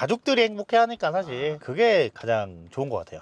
가족들이 행복해하니까 사실 그게 가장 좋은 것 같아요.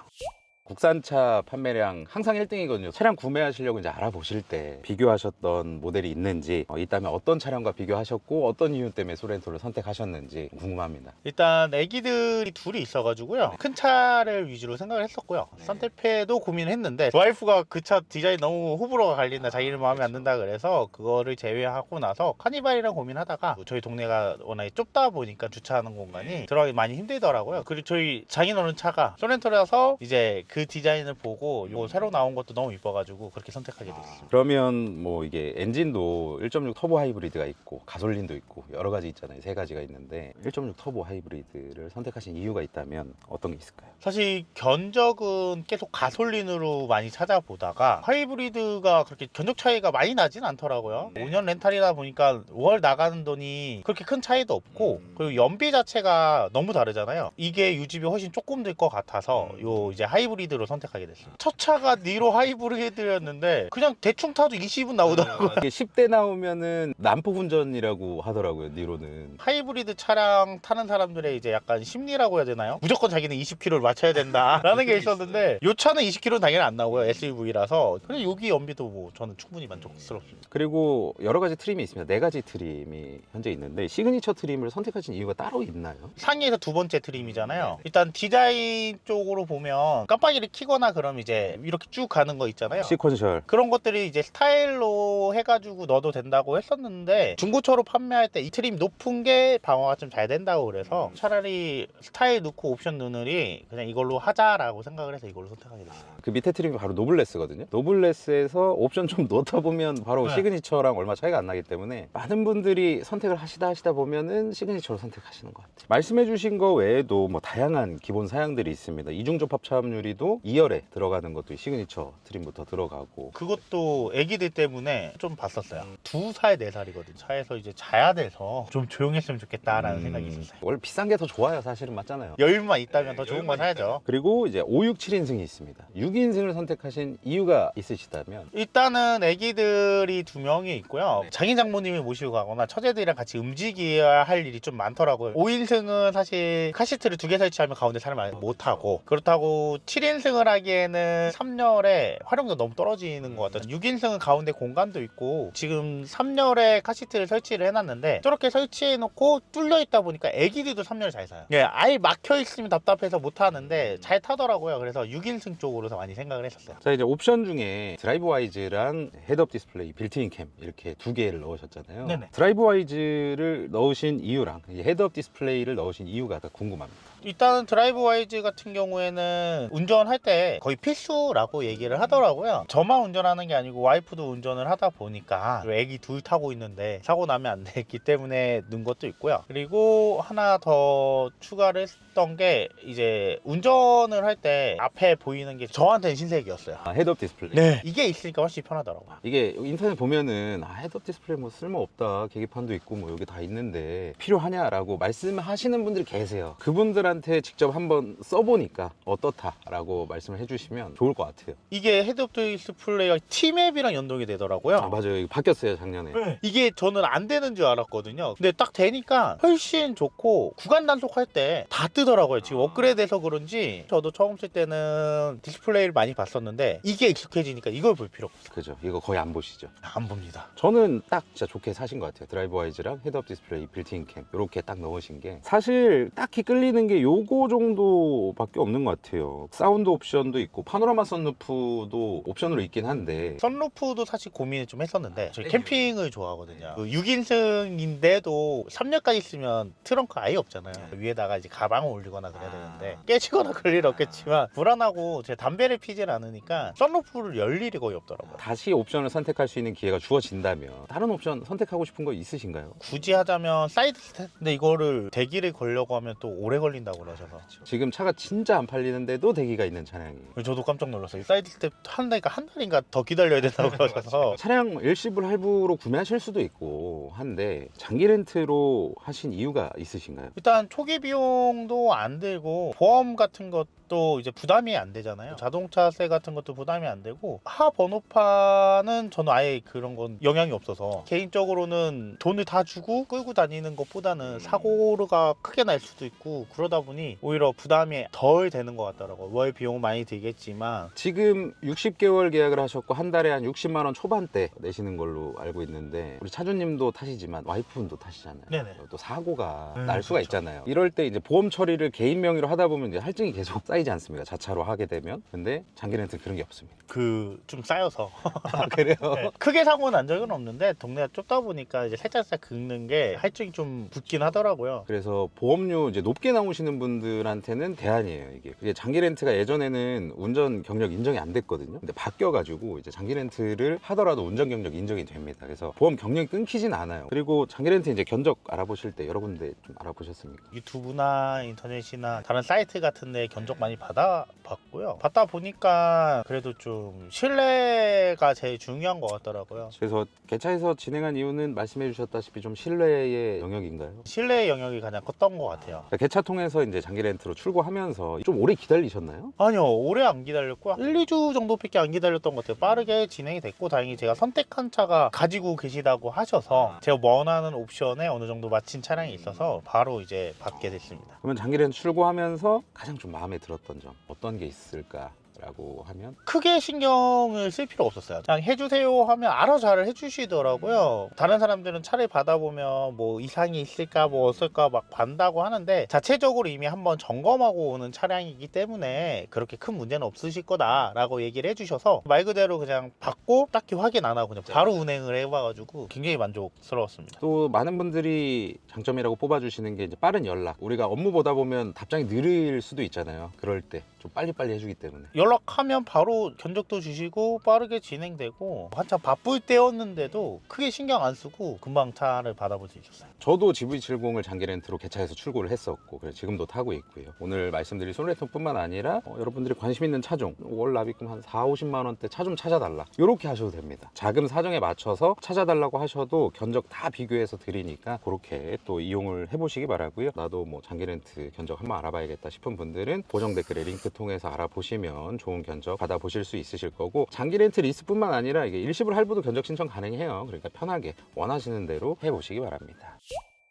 국산차 판매량 항상 1등이거든요. 차량 구매하시려고 이제 알아보실 때 비교하셨던 모델이 있는지, 있다면 어떤 차량과 비교하셨고 어떤 이유 때문에 소렌토를 선택하셨는지 궁금합니다. 일단 애기들이 둘이 있어가지고요, 큰 차를 위주로 생각을 했었고요. 산타페도 고민을 했는데 와이프가 그 차 디자인 너무 호불호가 갈린다, 자기는 마음에 안 든다 그래서 그거를 제외하고 나서 카니발이랑 고민하다가 저희 동네가 워낙에 좁다 보니까 주차하는 공간이 들어가기 많이 힘들더라고요. 그리고 저희 장인어른 차가 소렌토라서 이제 그 디자인을 보고 이거 새로 나온 것도 너무 이뻐가지고 그렇게 선택하게 됐어요. 그러면 뭐 이게 엔진도 1.6 터보 하이브리드가 있고 가솔린도 있고 여러 가지 있잖아요. 세 가지가 있는데 1.6 터보 하이브리드를 선택하신 이유가 있다면 어떤 게 있을까요? 사실 견적은 계속 가솔린으로 많이 찾아보다가 하이브리드가 그렇게 견적 차이가 많이 나진 않더라고요. 5년 렌탈이다 보니까 월 나가는 돈이 그렇게 큰 차이도 없고, 그리고 연비 자체가 너무 다르잖아요. 이게 유지비 훨씬 조금 들 것 같아서 요 이제 하이브리드로 선택하게 됐어요. 첫 차가 니로 하이브리드였는데 그냥 대충 타도 20은 나오더라고요. 이게 10대 나오면은 난폭 운전이라고 하더라고요. 니로는. 하이브리드 차량 타는 사람들의 이제 약간 심리라고 해야 되나요? 무조건 자기는 20km를 맞춰야 된다라는 게 있었는데 이 차는 20km는 당연히 안 나오고요. SUV라서. 근데 여기 연비도 뭐 저는 충분히 만족스럽습니다. 그리고 여러 가지 트림이 있습니다. 네 가지 트림이 현재 있는데 시그니처 트림을 선택하신 이유가 따로 있나요? 상위에서 두 번째 트림이잖아요. 일단 디자인 쪽으로 보면 깜빡이를 켜거나 그럼 이제 이렇게 쭉 가는 거 있잖아요. 시퀀셜. 그런 것들이 이제 스타일로 해가지고 넣어도 된다고 했었는데 중고차로 판매할 때 이 트림 높은 게 방어가 좀 잘 된다고 그래서 차라리 스타일 넣고 옵션 넣으니 그냥 이걸로 하자라고 생각을 해서 이걸로 선택하게 됐어요. 그 밑에 트림이 바로 노블레스거든요. 노블레스에서 옵션 좀 넣다 보면 바로 네. 시그니처랑 얼마 차이가 안 나기 때문에 많은 분들이 선택을 하시다 보면은 시그니처로 선택하시는 것 같아요. 말씀해 주신 거 외에도 뭐 다양한 기본 사양들이 있습니다. 이중접합 차압유리도 2열에 들어가는 것도 시그니처 트림부터 들어가고, 그것도 애기들 때문에 좀 봤었어요. 2살, 4살이거든. 차에서 이제 자야 돼서 좀 조용했으면 좋겠다라는 생각이 있었어요. 원래 비싼 게 더 좋아요. 사실은 맞잖아요. 여유만 있다면 더 좋은 거 사야죠. 그리고 이제 5, 6, 7인승이 있습니다. 6인승을 선택하신 이유가 있으시다면? 일단은 애기들이 2명이 있고요. 장인 장모님을 모시고 가거나 처제들이랑 같이 움직여야 할 일이 좀 많더라고요. 5인승은 사실 카시트를 2개 설치하면 가운데 사람을 못하고, 그렇다고 7인승을 하기에는 3열에 활용도 너무 떨어지는 것 같아요. 6인승은 가운데 공간도 있고 지금 3열에 카시트를 설치를 해놨는데 저렇게 설치해놓고 뚫려있다 보니까 애기들도 3열 잘 사요. 예, 아예 막혀있으면 답답해서 못하는데 잘 타더라고요. 그래서 6인승 쪽으로 더 많이 생각을 했었어요. 자, 이제 옵션 중에 드라이브 와이즈랑 헤드업 디스플레이, 빌트인 캠 이렇게 두 개를 넣으셨잖아요. 네네. 드라이브 와이즈를 넣으신 이유랑 헤드업 디스플레이를 넣으신 이유가 더 궁금합니다. 일단은 드라이브 와이즈 같은 경우에는 운전할 때 거의 필수라고 얘기를 하더라고요. 저만 운전하는 게 아니고 와이프도 운전을 하다 보니까 애기 둘 타고 있는데 사고 나면 안 되기 때문에 넣은 것도 있고요. 그리고 하나 더 추가를 했던 게 이제 운전을 할 때 앞에 보이는 게 저한테는 신세계였어요. 헤드업 디스플레이. 네, 이게 있으니까 훨씬 편하더라고요. 이게 인터넷 보면은 헤드업 디스플레이 뭐 쓸모없다, 계기판도 있고 뭐 여기 다 있는데 필요하냐라고 말씀하시는 분들이 계세요. 그분들한테 직접 한번 써보니까 어떻다라고 말씀을 해주시면 좋을 것 같아요. 이게 헤드업 디스플레이가 T맵이랑 연동이 되더라고요. 맞아요. 이거 바뀌었어요, 작년에. 네. 이게 저는 안 되는 줄 알았거든요. 근데 딱 되니까 훨씬 좋고 구간 단속할 때 다 뜨더라고요. 지금 업그레이드해서 그런지 저도 처음 쓸 때는 디스플레이를 많이 봤었는데 이게 익숙해지니까 이걸 볼 필요가 없어요. 그죠. 이거 거의 안 보시죠. 안 봅니다. 저는 딱 진짜 좋게 사신 것 같아요. 드라이브 와이즈랑 헤드업 디스플레이, 빌트인 캠 이렇게 딱 넣으신 게 사실 딱히 끌리는 게 요거 정도밖에 없는 것 같아요. 사운드 옵션도 있고 파노라마 선루프도 옵션으로 있긴 한데 선루프도 사실 고민을 좀 했었는데 저희 캠핑을 좋아하거든요. 6인승인데도 3열까지 있으면 트렁크 아예 없잖아요. 위에다가 이제 가방을 올리거나 그래야 되는데 깨지거나 그럴 일 없겠지만 불안하고 제가 담배를 피질 않으니까 선루프를 열 일이 거의 없더라고요. 다시 옵션을 선택할 수 있는 기회가 주어진다면 다른 옵션 선택하고 싶은 거 있으신가요? 굳이 하자면 사이드 스텝? 근데 이거를 대기를 걸려고 하면 또 오래 걸린다고 그러셔서 지금 차가 진짜 안 팔리는데도 대기가 있는 차량이에요. 저도 깜짝 놀랐어요. 사이드 스텝 한다니까 한 달인가 더 기다려야 된다고 그러셔서 차량 일시불 할부로 구매하실 수도 있고 한데 장기 렌트로 하신 이유가 있으신가요? 일단 초기 비용도 안 들고 보험 같은 것 것도 이제 부담이 안 되잖아요. 자동차세 같은 것도 부담이 안 되고 하 번호판은 저는 아예 그런 건 영향이 없어서 개인적으로는 돈을 다 주고 끌고 다니는 것보다는 사고가 크게 날 수도 있고 그러다 보니 오히려 부담이 덜 되는 것 같더라고요. 월 비용 많이 들겠지만 지금 60개월 계약을 하셨고 한 달에 한 60만 원 초반대 내시는 걸로 알고 있는데 우리 차주님도 타시지만 와이프분도 타시잖아요. 네네. 또 사고가 날 수가 그렇죠. 있잖아요. 이럴 때 이제 보험 처리를 개인 명의로 하다 보면 이제 할증이 계속 쌓이지 않습니까? 자차로 하게 되면. 근데 장기 렌트는 그런 게 없습니다. 그 좀 쌓여서 아, 그래요? 네. 크게 사고 난 적은 없는데 동네가 좁다 보니까 이제 살짝 긁는 게 할증이 좀 붙긴 하더라고요. 그래서 보험료 이제 높게 나오시는 분들한테는 대안이에요. 이게 장기 렌트가 예전에는 운전 경력 인정이 안 됐거든요. 근데 바뀌어가지고 이제 장기 렌트를 하더라도 운전 경력 인정이 됩니다. 그래서 보험 경력이 끊기진 않아요. 그리고 장기 렌트 이제 견적 알아보실 때 여러 군데 좀 알아보셨습니까? 유튜브나 인터넷이나 다른 사이트 같은 데 견적 많이 받아봤고요. 받다 보니까 그래도 좀 신뢰가 제일 중요한 것 같더라고요. 그래서 개차에서 진행한 이유는 말씀해 주셨다시피 좀 신뢰의 영역인가요? 신뢰의 영역이 가장 컸던 것 같아요. 개차 통해서 이제 장기 렌트로 출고하면서 좀 오래 기다리셨나요? 아니요, 오래 안 기다렸고 1, 2주 정도밖에 안 기다렸던 것 같아요. 빠르게 진행이 됐고 다행히 제가 선택한 차가 가지고 계시다고 하셔서 제가 원하는 옵션에 어느 정도 맞춘 차량이 있어서 바로 이제 받게 됐습니다. 그러면 장기 렌트 출고하면서 가장 좀 마음에 들었던 점 어떤 게 있을까? 라고 하면 크게 신경을 쓸 필요 없었어요. 그냥 해주세요 하면 알아서 잘 해주시더라고요. 다른 사람들은 차를 받아보면 뭐 이상이 있을까 뭐 어떨까 막 반다고 하는데 자체적으로 이미 한번 점검하고 오는 차량이기 때문에 그렇게 큰 문제는 없으실 거다라고 얘기를 해주셔서 말 그대로 그냥 받고 딱히 확인 안 하고 그냥 바로 운행을 해봐가지고 굉장히 만족스러웠습니다. 또 많은 분들이 장점이라고 뽑아주시는 게 이제 빠른 연락. 우리가 업무 보다 보면 답장이 느릴 수도 있잖아요. 그럴 때 좀 빨리빨리 해주기 때문에. 연락하면 바로 견적도 주시고 빠르게 진행되고 한참 바쁠 때였는데도 크게 신경 안 쓰고 금방 차를 받아볼 수 있었어요. 저도 GV70을 장기 렌트로 개차해서 출고를 했었고 그래서 지금도 타고 있고요. 오늘 말씀드린 솔레톤뿐만 아니라 여러분들이 관심 있는 차종 월 납입금 한 4, 50만 원대 차 좀 찾아달라 이렇게 하셔도 됩니다. 자금 사정에 맞춰서 찾아달라고 하셔도 견적 다 비교해서 드리니까 그렇게 또 이용을 해보시기 바라고요. 나도 뭐 장기 렌트 견적 한번 알아봐야겠다 싶은 분들은 고정 댓글에 링크 통해서 알아보시면 좋은 견적 받아보실 수 있으실 거고 장기 렌트 리스뿐만 아니라 이게 일시불 할부도 견적 신청 가능해요. 그러니까 편하게 원하시는 대로 해보시기 바랍니다.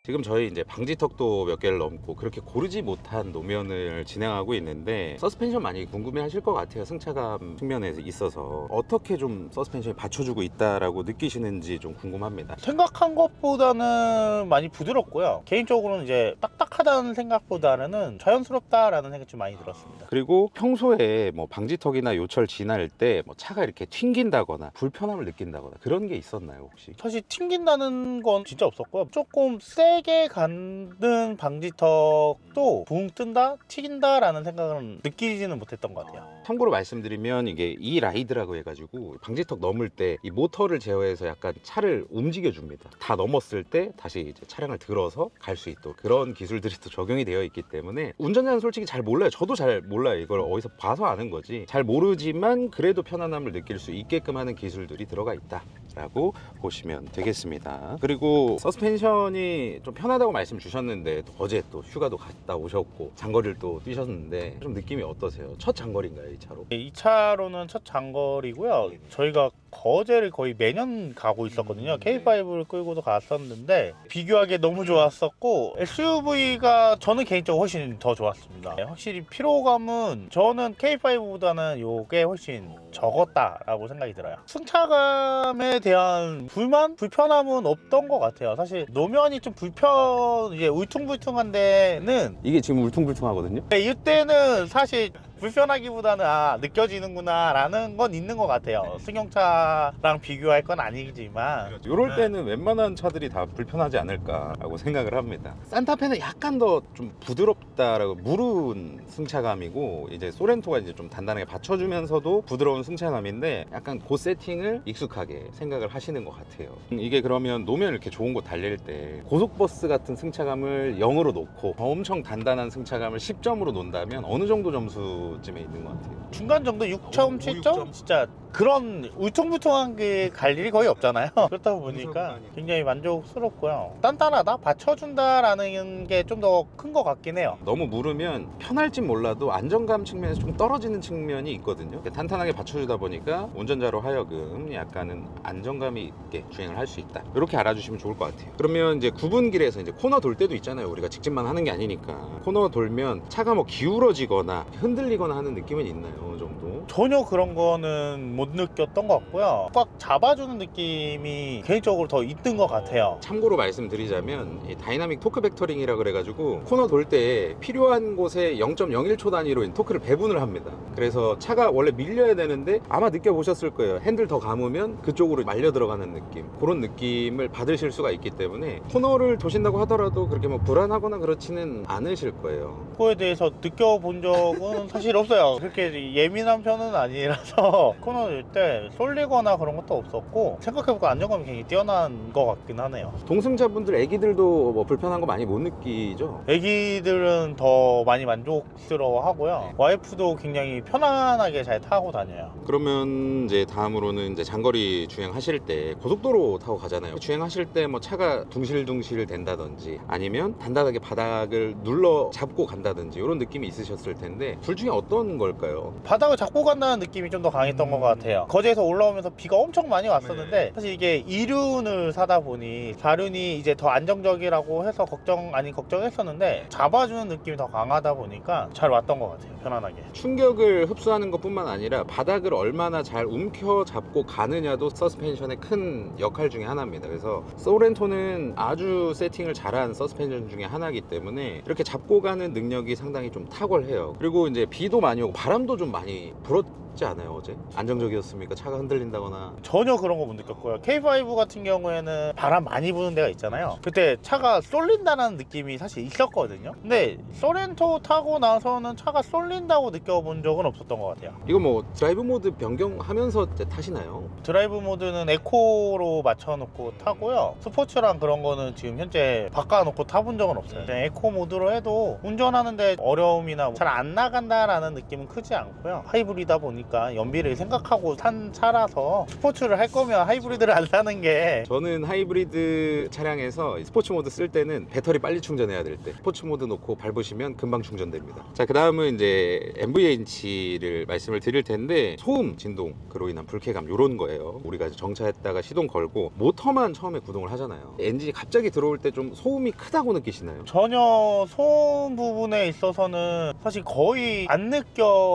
지금 저희 이제 방지턱도 몇 개를 넘고 그렇게 고르지 못한 노면을 진행하고 있는데 서스펜션 많이 궁금해 하실 것 같아요. 승차감 측면에서 있어서 어떻게 좀 서스펜션이 받쳐주고 있다라고 느끼시는지 좀 궁금합니다. 생각한 것보다는 많이 부드럽고요. 개인적으로는 이제 딱딱하다는 생각보다는 자연스럽다라는 생각이 좀 많이 들었습니다. 그리고 평소에 뭐 방지턱이나 요철 지날 때 뭐 차가 이렇게 튕긴다거나 불편함을 느낀다거나 그런 게 있었나요 혹시? 사실 튕긴다는 건 진짜 없었고요. 조금 세게 가는 방지턱도 붕 뜬다? 튀긴다라는 생각은 느끼지는 못했던 것 같아요. 참고로 말씀드리면 이게 E-라이드라고 해가지고 방지턱 넘을 때 이 모터를 제어해서 약간 차를 움직여 줍니다. 다 넘었을 때 다시 이제 차량을 들어서 갈 수 있도록 그런 기술들이 또 적용이 되어 있기 때문에 운전자는 솔직히 잘 몰라요. 저도 잘 몰라요. 이걸 어디서 봐서 아는 거지. 잘 모르지만 그래도 편안함을 느낄 수 있게끔 하는 기술들이 들어가 있다라고 보시면 되겠습니다. 그리고 서스펜션이 좀 편하다고 말씀 주셨는데 어제 또 휴가도 갔다 오셨고 장거리를 또 뛰셨는데 좀 느낌이 어떠세요? 첫 장거리인가요, 이 차로? 이 차로는 첫 장거리고요. 저희가 거제를 거의 매년 가고 있었거든요. K5를 끌고도 갔었는데 비교하기에 너무 좋았었고 SUV가 저는 개인적으로 훨씬 더 좋았습니다. 확실히 피로감은 저는 K5보다는 요게 훨씬 적었다라고 생각이 들어요. 승차감에 대한 불편함은 없던 것 같아요. 사실 노면이 좀 이제 울퉁불퉁한 데는 이게 지금 울퉁불퉁하거든요. 이때는 사실 불편하기보다는 느껴지는구나 라는 건 있는 것 같아요. 승용차랑 비교할 건 아니지만 이럴 때는 웬만한 차들이 다 불편하지 않을까라고 생각을 합니다. 산타페는 약간 더 좀 부드럽다라고 무르운 승차감이고 이제 소렌토가 이제 좀 단단하게 받쳐주면서도 부드러운 승차감인데 약간 그 세팅을 익숙하게 생각을 하시는 것 같아요. 이게 그러면 노면 이렇게 좋은 곳 달릴 때 고속버스 같은 승차감을 0으로 놓고 엄청 단단한 승차감을 10점으로 놓는다면 어느 정도 점수쯤에 있는 것 같아요? 중간 정도 6점, 7점? 진짜 그런 울퉁불퉁한 게 갈 일이 거의 없잖아요. 그렇다 보니까 굉장히 만족스럽고요. 단단하다, 받쳐준다라는 게 좀 더 큰 것 같긴 해요. 너무 무르면 편할진 몰라도 안정감 측면에서 좀 떨어지는 측면이 있거든요. 탄탄하게 받쳐주다 보니까 운전자로 하여금 약간은 안정감이 있게 주행을 할 수 있다. 이렇게 알아주시면 좋을 것 같아요. 그러면 이제 구분길에서 이제 코너 돌 때도 있잖아요. 우리가 직진만 하는 게 아니니까 코너 돌면 차가 뭐 기울어지거나 흔들리거나 하는 느낌은 있나요? 어느 정도? 전혀 그런 거는 못 느꼈던 것 같고요. 꽉 잡아주는 느낌이 개인적으로 더 있는 것 같아요. 참고로 말씀드리자면 이 다이나믹 토크 벡터링이라 그래가지고 코너 돌 때 필요한 곳에 0.01초 단위로 토크를 배분을 합니다. 그래서 차가 원래 밀려야 되는데 아마 느껴보셨을 거예요. 핸들 더 감으면 그쪽으로 말려 들어가는 느낌, 그런 느낌을 받으실 수가 있기 때문에 코너를 도신다고 하더라도 그렇게 뭐 불안하거나 그렇지는 않으실 거예요. 그거에 대해서 느껴본 적은 사실 없어요. 그렇게 예민한 편은 아니라서 코너 돌 때 쏠리거나 그런 것도 없었고, 생각해보니까 안정감이 굉장히 뛰어난 것 같긴 하네요. 동승자분들, 애기들도 뭐 불편한 거 많이 못 느끼죠? 애기들은 더 많이 만족스러워 하고요. 와이프도 굉장히 편안하게 잘 타고 다녀요. 그러면 이제 다음으로는 이제 장거리 주행하실 때 고속도로 타고 가잖아요. 주행하실 때 뭐 차가 둥실둥실 된다든지 아니면 단단하게 바닥을 눌러 잡고 간다든지 이런 느낌이 있으셨을 텐데 둘 중에 어떤 걸까요? 바닥을 잡고 간다는 느낌이 좀 더 강했던 것 같아요. 거제에서 올라오면서 비가 엄청 많이 왔었는데 사실 이게 2륜을 사다 보니 4륜이 이제 더 안정적이라고 해서 걱정했었는데 잡아주는 느낌이 더 강하다 보니까 잘 왔던 것 같아요. 편안하게. 충격을 흡수하는 것뿐만 아니라 바닥을 얼마나 잘 움켜 잡고 가느냐도 서스펜션의 큰 역할 중에 하나입니다. 그래서 소렌토는 아주 세팅을 잘한 서스펜션 중에 하나이기 때문에 이렇게 잡고 가는 능력이 상당히 좀 탁월해요. 그리고 이제 비도 많이 오고 바람도 좀 많이 불었지 않아요? 어제 안정적이었습니까? 차가 흔들린다거나. 전혀 그런 거 못 느꼈고요. K5 같은 경우에는 바람 많이 부는 데가 있잖아요. 그때 차가 쏠린다는 느낌이 사실 있었거든요. 근데 소렌토 타고 나서는 차가 쏠린다고 느껴본 적은 없었던 것 같아요. 이거 뭐 드라이브 모드 변경하면서 타시나요? 드라이브 모드는 에코로 맞춰놓고 타고요. 스포츠랑 그런 거는 지금 현재 바꿔놓고 타본 적은 없어요. 그냥 에코 모드로 해도 운전하는데 어려움이나 잘 안 나간다라는 느낌은 크지 않고요. 하이브리드다 보니까 연비를 생각하고 탄 차라서 스포츠를 할 거면 하이브리드를 안 사는 게. 저는 하이브리드 차량에서 스포츠 모드 쓸 때는 배터리 빨리 충전해야 될 때 스포츠 모드 놓고 밟으시면 금방 충전됩니다. 자, 그 다음은 이제 MVH를 말씀을 드릴 텐데 소음, 진동, 그로 인한 불쾌감 이런 거예요. 우리가 정차했다가 시동 걸고 모터만 처음에 구동을 하잖아요. 엔진이 갑자기 들어올 때 좀 소음이 크다고 느끼시나요? 전혀 소음 부분에 있어서는 사실 거의 안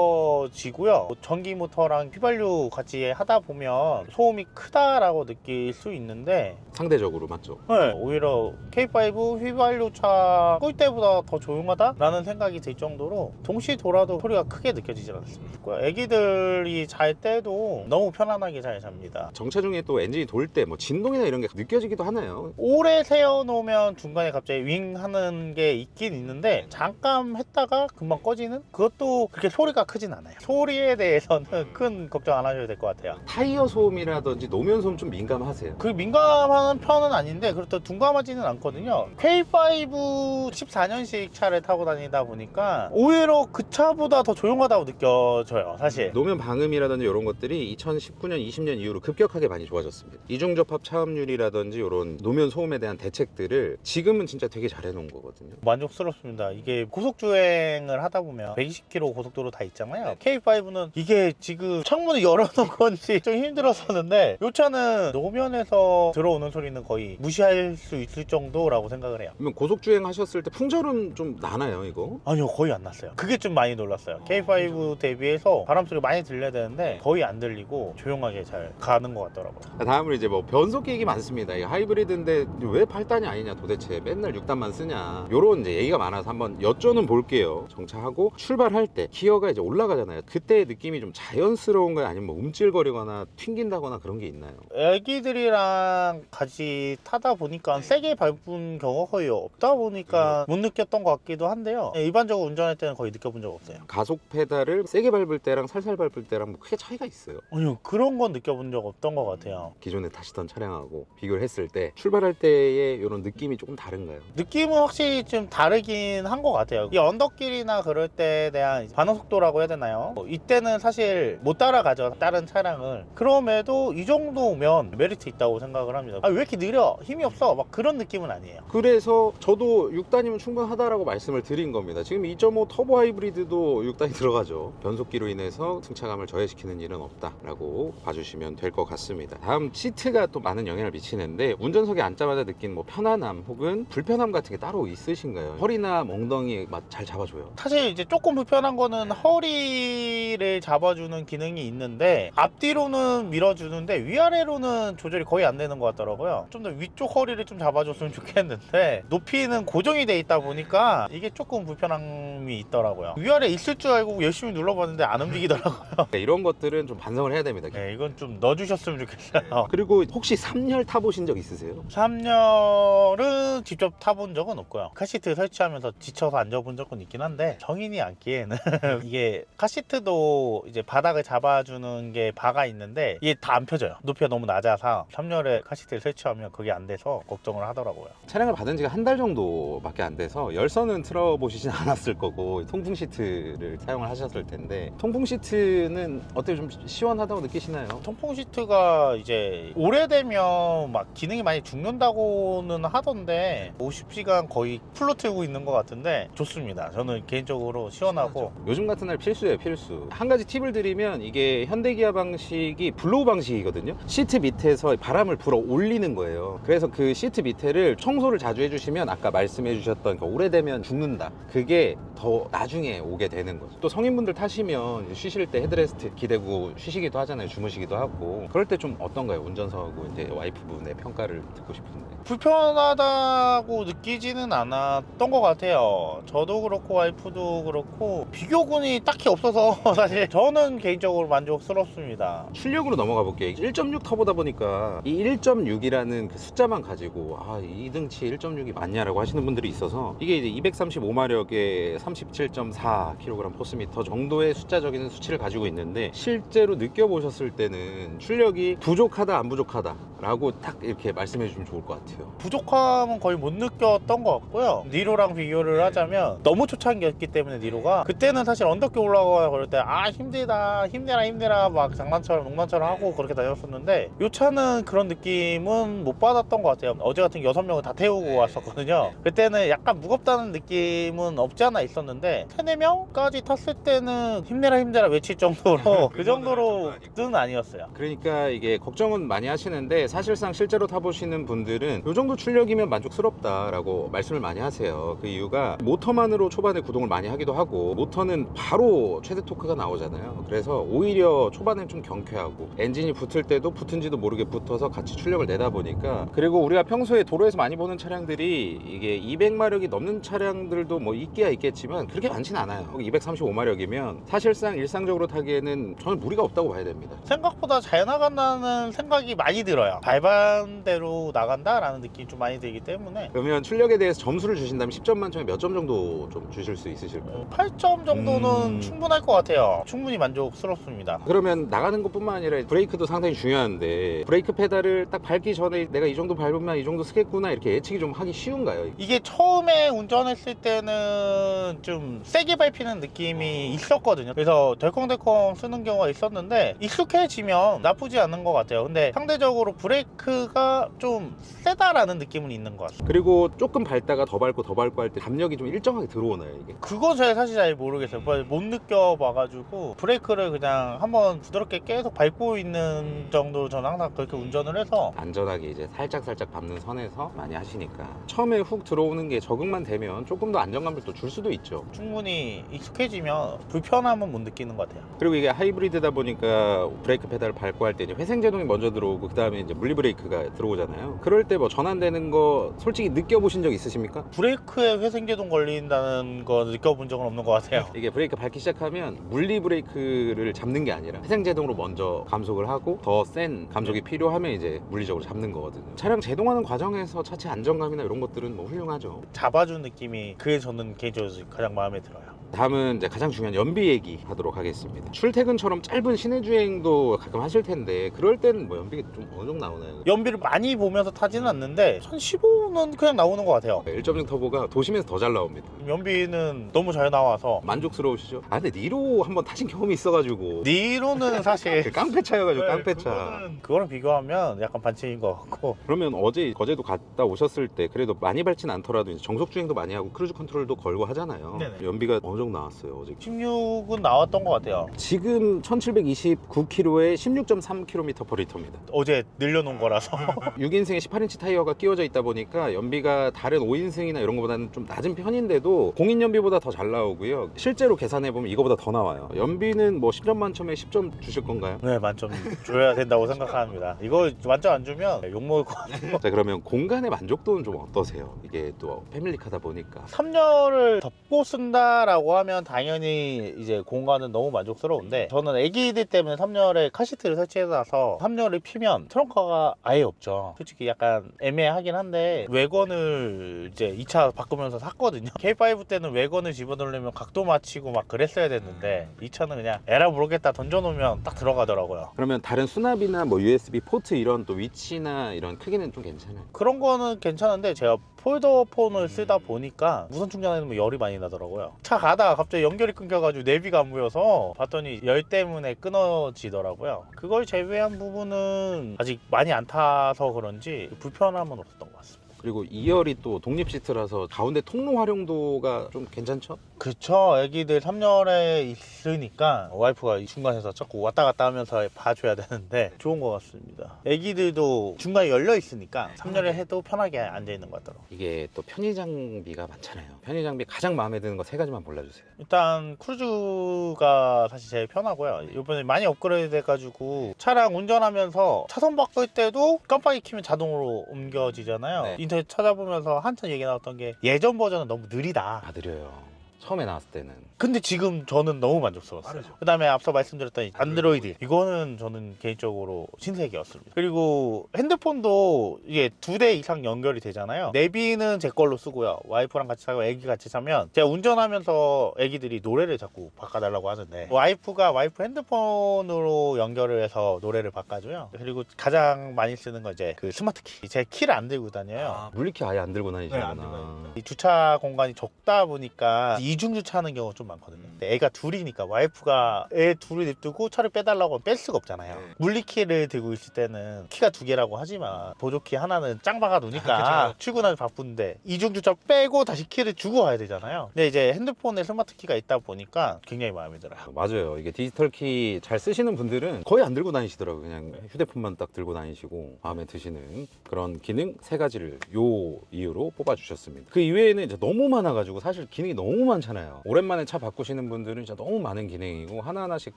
느껴지고요. 전기 모터랑 휘발유 같이 하다 보면 소음이 크다라고 느낄 수 있는데 상대적으로 맞죠? 네, 오히려 K5 휘발유 차 끌 때보다 더 조용하다라는 생각이 들 정도로 동시 돌아도 소리가 크게 느껴지지 않습니다. 애기들이 잘 때도 너무 편안하게 잘 잡니다. 정차 중에 또 엔진이 돌 때 뭐 진동이나 이런 게 느껴지기도 하나요? 오래 세워놓으면 중간에 갑자기 윙 하는 게 있긴 있는데 잠깐 했다가 금방 꺼지는? 그것도 그렇게 소리가 크진 않아요. 소리에 대해서는 큰 걱정 안 하셔도 될 것 같아요. 타이어 소음이라든지 노면 소음 좀 민감하세요? 그 민감한 편은 아닌데 그렇다고 둔감하지는 않거든요. K5 14년식 차를 타고 다니다 보니까 오히려 그 차보다 더 조용하다고 느껴져요, 사실. 노면 방음이라든지 이런 것들이 2019년, 20년 이후로 급격하게 많이 좋아졌습니다. 이중접합 차음률이라든지 이런 노면 소음에 대한 대책들을 지금은 진짜 되게 잘 해놓은 거거든요. 만족스럽습니다. 이게 고속주행을 하다 보면 120km 고속도로 다 있잖아요. K5는 이게 지금 창문을 열어놓은 건지 좀 힘들었었는데 이 차는 노면에서 들어오는 소리는 거의 무시할 수 있을 정도라고 생각을 해요. 그러면 고속주행 하셨을 때 풍절음 좀 나나요, 이거? 아니요, 거의 안 났어요. 그게 좀 많이 놀랐어요. K5 대비해서 바람소리 많이 들려야 되는데 거의 안 들리고 조용하게 잘 가는 것 같더라고요. 다음으로 이제 뭐 변속기 얘기 많습니다. 이 하이브리드인데 왜 8단이 아니냐 도대체 맨날 6단만 쓰냐 요런 이제 얘기가 많아서 한번 여쭤는 볼게요. 정차하고 출발할 때 기어가 이제 올라가잖아요. 그때의 느낌이 좀 자연스러운가요? 아니면 뭐 움찔거리거나 튕긴다거나 그런 게 있나요? 애기들이랑 같이 타다 보니까 세게 밟은 경우가 거의 없다 보니까 못 느꼈던 것 같기도 한데요. 일반적으로 운전할 때는 거의 느껴본 적 없어요. 가속 페달을 세게 밟을 때랑 살살 밟을 때랑 뭐 크게 차이가 있어요? 아니요, 그런 건 느껴본 적 없던 것 같아요. 기존에 타시던 차량하고 비교를 했을 때 출발할 때의 이런 느낌이 조금 다른가요? 느낌은 확실히 좀 다르긴 한 것 같아요. 이 언덕길이나 그럴 때에 대한 반응 속도라고 해야 되나요? 이때는 사실 못 따라가죠, 다른 차량을. 그럼에도 이 정도면 메리트 있다고 생각을 합니다. 왜 이렇게 느려? 힘이 없어? 막 그런 느낌은 아니에요. 그래서 저도 6단이면 충분하다라고 말씀을 드린 겁니다. 지금 2.5 터보 하이브리드도 6단이 들어가죠. 변속기로 인해서 승차감을 저해시키는 일은 없다라고 봐주시면 될 것 같습니다. 다음 시트가 또 많은 영향을 미치는데 운전석에 앉자마자 느낀 뭐 편안함 혹은 불편함 같은 게 따로 있으신가요? 허리나 엉덩이 잘 잡아줘요? 사실 이제 조금 불편한 거는 허리를 잡아주는 기능이 있는데 앞뒤로는 밀어주는데 위아래로는 조절이 거의 안 되는 것 같더라고요. 좀 더 위쪽 허리를 좀 잡아줬으면 좋겠는데 높이는 고정이 돼 있다 보니까 이게 조금 불편함이 있더라고요. 위아래 있을 줄 알고 열심히 눌러봤는데 안 움직이더라고요. 이런 것들은 좀 반성을 해야 됩니다. 네, 이건 좀 넣어주셨으면 좋겠어요. 그리고 혹시 3열 타보신 적 있으세요? 3열은 직접 타본 적은 없고요. 카시트 설치하면서 지쳐서 앉아본 적은 있긴 한데 성인이 앉기에는 이게 카시트도 이제 바닥을 잡아주는 게 바가 있는데 이게 다 안 펴져요. 높이가 너무 낮아서 3열에 카시트를 설치하면 그게 안 돼서 걱정을 하더라고요. 차량을 받은 지가 한 달 정도밖에 안 돼서 열선은 틀어보시진 않았을 거고 통풍 시트를 사용을 하셨을 텐데 통풍 시트는 어때요? 좀 시원하다고 느끼시나요? 통풍 시트가 이제 오래되면 막 기능이 많이 죽는다고는 하던데 50시간 거의 풀로 틀고 있는 것 같은데 좋습니다. 저는 개인적으로 시원하고. 요즘 같은 날 필수예요, 필수. 한 가지 팁을 드리면 이게 현대기아 방식이 블로우 방식이거든요. 시트 밑에서 바람을 불어 올리는 거예요. 그래서 그 시트 밑에를 청소를 자주 해주시면 아까 말씀해 주셨던 그 오래되면 죽는다, 그게 더 나중에 오게 되는 거죠. 또 성인분들 타시면 쉬실 때 헤드레스트 기대고 쉬시기도 하잖아요. 주무시기도 하고. 그럴 때 좀 어떤가요? 운전석하고 이제 와이프분의 평가를 듣고 싶은데. 불편하다고 느끼지는 않았던 것 같아요. 저도 그렇고 와이프도 그렇고 비교군이 딱히 없어서 사실 저는 개인적으로 만족스럽습니다. 출력으로 넘어가 볼게요. 1.6 터보다 보니까 이 1.6이라는 그 숫자만 가지고 2등치 1.6이 맞냐라고 하시는 분들이 있어서 이게 이제 235마력에 37.4kg 포스미터 정도의 숫자적인 수치를 가지고 있는데 실제로 느껴보셨을 때는 출력이 부족하다 안 부족하다 라고 딱 이렇게 말씀해 주시면 좋을 것 같아요. 부족함은 거의 못 느꼈던 것 같고요. 니로랑 비교를 하자면 너무 초창기였기 때문에 니로가 그때는 사실 언덕길 올라가거나 그럴 때 힘들다, 힘내라 막 장난처럼 농담처럼 하고 그렇게 다녔었는데 이 차는 그런 느낌은 못 받았던 것 같아요. 어제 같은 6명을 다 태우고 왔었거든요. 그때는 약간 무겁다는 느낌은 없지 않아 있었는데 3-4명까지 탔을 때는 힘내라 외칠 정도로 그 정도로는 아니었어요. 그러니까 이게 걱정은 많이 하시는데 사실상 실제로 타보시는 분들은 이 정도 출력이면 만족스럽다라고 말씀을 많이 하세요. 그 이유가 모터만으로 초반에 구동을 많이 하기도 하고 모터는 바로 최대 토크가 나오잖아요. 그래서 오히려 초반엔 좀 경쾌하고 엔진이 붙을 때도 붙은지도 모르게 붙어서 같이 출력을 내다 보니까, 그리고 우리가 평소에 도로에서 많이 보는 차량들이 이게 200마력이 넘는 차량들도 뭐 있기야 있겠지만 그렇게 많진 않아요. 235마력이면 사실상 일상적으로 타기에는 저는 무리가 없다고 봐야 됩니다. 생각보다 잘 나간다는 생각이 많이 들어요. 밟은 대로 나간다라는 느낌이 좀 많이 들기 때문에. 그러면 출력에 대해서 점수를 주신다면 10점 만점에 몇 점 정도 좀 주실 수 있으실까요? 8점 정도는 충분할 것 같아요. 충분히 만족스럽습니다. 그러면 나가는 것뿐만 아니라 브레이크도 상당히 중요한데 브레이크 페달을 딱 밟기 전에 내가 이 정도 밟으면 이 정도 쓰겠구나 이렇게 예측이 좀 하기 쉬운가요? 이게 처음에 운전했을 때는 좀 세게 밟히는 느낌이 있었거든요. 그래서 덜컹덜컹 쓰는 경우가 있었는데 익숙해지면 나쁘지 않은 것 같아요. 근데 상대적으로 브레이크가 좀 세다라는 느낌은 있는 것 같아요. 그리고 조금 밟다가 더 밟고 할 때 담력이 좀 일정하게 들어오나요 이게? 그건 제가 사실 잘 모르겠어요. 못 느껴봐가지고 브레이크를 그냥 한번 부드럽게 계속 밟고 있는 정도로 저는 항상 그렇게 운전을 해서. 안전하게 이제 살짝 밟는 선에서 많이 하시니까 처음에 훅 들어오는 게 적응만 되면 조금 더 안정감을 또 줄 수도 있죠. 충분히 익숙해지면 불편함은 못 느끼는 것 같아요. 그리고 이게 하이브리드다 보니까 브레이크 페달을 밟고 할 때 이제 회생제동이 먼저 들어오고 그 다음에 이제 물리 브레이크가 들어오잖아요. 그럴 때 뭐 전환되는 거 솔직히 느껴보신 적 있으십니까? 브레이크에 회생제동 걸린다는 거 느껴본 적은 없는 것 같아요. 이게 브레이크 밟기 시작하면 물리 브레이크를 잡는 게 아니라 회생제동으로 먼저 감속을 하고 더 센 감속이 필요하면 이제 물리적으로 잡는 거거든요. 차량 제동하는 과정에서 차체 안정감이나 이런 것들은 뭐 훌륭하죠. 잡아준 느낌이 그게 저는 개인적으로 가장 마음에 들어요. 다음은 이제 가장 중요한 연비 얘기 하도록 하겠습니다. 출퇴근처럼 짧은 시내 주행도 가끔 하실 텐데 그럴 때는 뭐 연비가 좀 어느 정도 나오나요? 연비를 많이 보면서 타지는 않는데 한 15는 그냥 나오는 것 같아요. 1.0 터보가 도심에서 더 잘 나옵니다. 연비는 너무 잘 나와서. 만족스러우시죠? 아 근데 니로 한번 타신 경험이 있어가지고 니로는 사실 그 깡패차여가지고 네, 깡패차. 그거랑 비교하면 약간 반칙인 것 같고. 그러면 거제도 갔다 오셨을 때 그래도 많이 밟진 않더라도 이제 정속 주행도 많이 하고 크루즈 컨트롤도 걸고 하잖아요. 네네. 연비가 어느 정도 나왔어요 어제? 16은 나왔던 것 같아요. 지금 1729km에 16.3km/L입니다. 어제 늘려놓은 거라서. 6인승에 18인치 타이어가 끼워져 있다 보니까 연비가 다른 5인승이나 이런 것보다는 좀 낮은 편인데도 공인 연비보다 더 잘 나오고요. 실제로 계산해보면 이거보다 더 나와요. 연비는 뭐 10점 만점에 10점 주실 건가요? 네, 만점 줘야 된다고 생각합니다. 이거 만점 안 주면 욕먹을 것 같아요. 자, 그러면 공간의 만족도는 좀 어떠세요? 이게 또 패밀리카다 보니까 3열을 덮고 쓴다라고 하면 당연히 이제 공간은 너무 만족스러운데, 저는 애기들 때문에 3열에 카시트를 설치해놔서 3열을 피면 트렁크가 아예 없죠. 솔직히 약간 애매하긴 한데 외건을 이제 2차 바꾸면서 샀거든요. K5 때는 외건을 집어넣으려면 각도 맞추고 막 그랬어야 됐는데 이 차는 그냥 에라 모르겠다 던져놓으면 딱 들어가더라고요. 그러면 다른 수납이나 뭐 USB 포트 이런 또 위치나 이런 크기는 좀 괜찮아요? 그런 거는 괜찮은데 제가 폴더폰을 쓰다 보니까 무선 충전하면 열이 많이 나더라고요. 차 가다가 갑자기 연결이 끊겨가지고 내비가 안 보여서 봤더니 열 때문에 끊어지더라고요. 그걸 제외한 부분은 아직 많이 안 타서 그런지 불편함은 없었던 것 같습니다. 그리고 2열이 또 독립 시트라서 가운데 통로 활용도가 좀 괜찮죠? 그쵸. 애기들 3열에 있으니까 와이프가 이 중간에서 자꾸 왔다 갔다 하면서 봐줘야 되는데 좋은 것 같습니다. 애기들도 중간에 열려 있으니까 3열에 해도 편하게 앉아있는 것 같더라고요. 이게 또 편의 장비가 많잖아요. 편의 장비 가장 마음에 드는 거 3가지만 골라주세요. 일단 크루즈가 사실 제일 편하고요. 이번에 많이 업그레이드 돼가지고 차량 운전하면서 차선 바꿀 때도 깜빡이 키면 자동으로 옮겨지잖아요. 네. 인터넷 찾아보면서 한참 얘기 나왔던 게 예전 버전은 너무 느리다. 아, 느려요. 처음에 나왔을 때는. 근데 지금 저는 너무 만족스러웠어요. 그 다음에 앞서 말씀드렸던 안드로이드, 이거는 저는 개인적으로 신세계였습니다. 그리고 핸드폰도 이게 2대 이상 연결이 되잖아요. 내비는 제 걸로 쓰고요. 와이프랑 같이 사고 애기 같이 사면 제가 운전하면서 애기들이 노래를 자꾸 바꿔달라고 하는데 와이프가 와이프 핸드폰으로 연결을 해서 노래를 바꿔줘요. 그리고 가장 많이 쓰는 건 이제 그 스마트키. 제 키를 안 들고 다녀요. 물리키 아예 안 들고 네, 안 다니시는구나. 이 주차 공간이 적다 보니까 이중 주차하는 경우가 좀 많거든요. 근데 애가 둘이니까 와이프가 애 둘을 냅두고 차를 빼달라고 하면 뺄 수가 없잖아요. 네. 물리키를 들고 있을 때는 키가 2개라고 하지만 보조키 하나는 짱 박아 놓으니까 출근하기 바쁜데 이중 주차 빼고 다시 키를 주고 가야 되잖아요. 근데 이제 핸드폰에 스마트 키가 있다 보니까 굉장히 마음에 들어요. 맞아요. 이게 디지털 키 잘 쓰시는 분들은 거의 안 들고 다니시더라고요. 그냥 휴대폰만 딱 들고 다니시고 마음에 드시는 그런 기능 3가지를 요 이유로 뽑아주셨습니다. 그 이외에는 이제 너무 많아가지고 사실 기능이 너무 많잖아요. 오랜만에 차 바꾸시는 분들은 진짜 너무 많은 기능이고 하나하나씩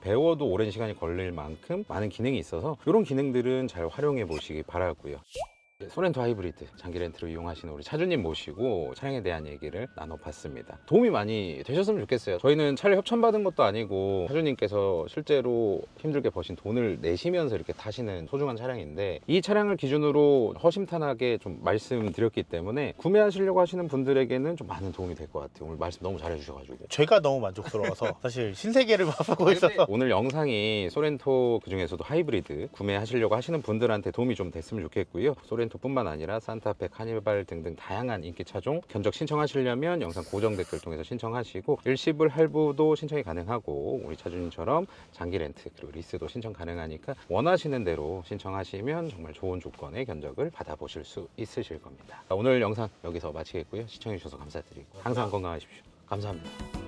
배워도 오랜 시간이 걸릴 만큼 많은 기능이 있어서 이런 기능들은 잘 활용해 보시기 바라고요. 소렌토 하이브리드 장기 렌트로 이용하시는 우리 차주님 모시고 차량에 대한 얘기를 나눠봤습니다. 도움이 많이 되셨으면 좋겠어요. 저희는 차를 협찬받은 것도 아니고 차주님께서 실제로 힘들게 버신 돈을 내시면서 이렇게 타시는 소중한 차량인데 이 차량을 기준으로 허심탄회하게 좀 말씀드렸기 때문에 구매하시려고 하시는 분들에게는 좀 많은 도움이 될 것 같아요. 오늘 말씀 너무 잘해주셔가지고 제가 너무 만족스러워서 사실 신세계를 맛보고 있어서. 오늘 영상이 소렌토 그중에서도 하이브리드 구매하시려고 하시는 분들한테 도움이 좀 됐으면 좋겠고요. 소렌토뿐만 아니라 산타페, 카니발 등등 다양한 인기 차종 견적 신청하시려면 영상 고정 댓글 통해서 신청하시고 일시불 할부도 신청이 가능하고 우리 차주님처럼 장기 렌트 그리고 리스도 신청 가능하니까 원하시는 대로 신청하시면 정말 좋은 조건의 견적을 받아보실 수 있으실 겁니다. 오늘 영상 여기서 마치겠고요. 시청해주셔서 감사드리고 항상 건강하십시오. 감사합니다.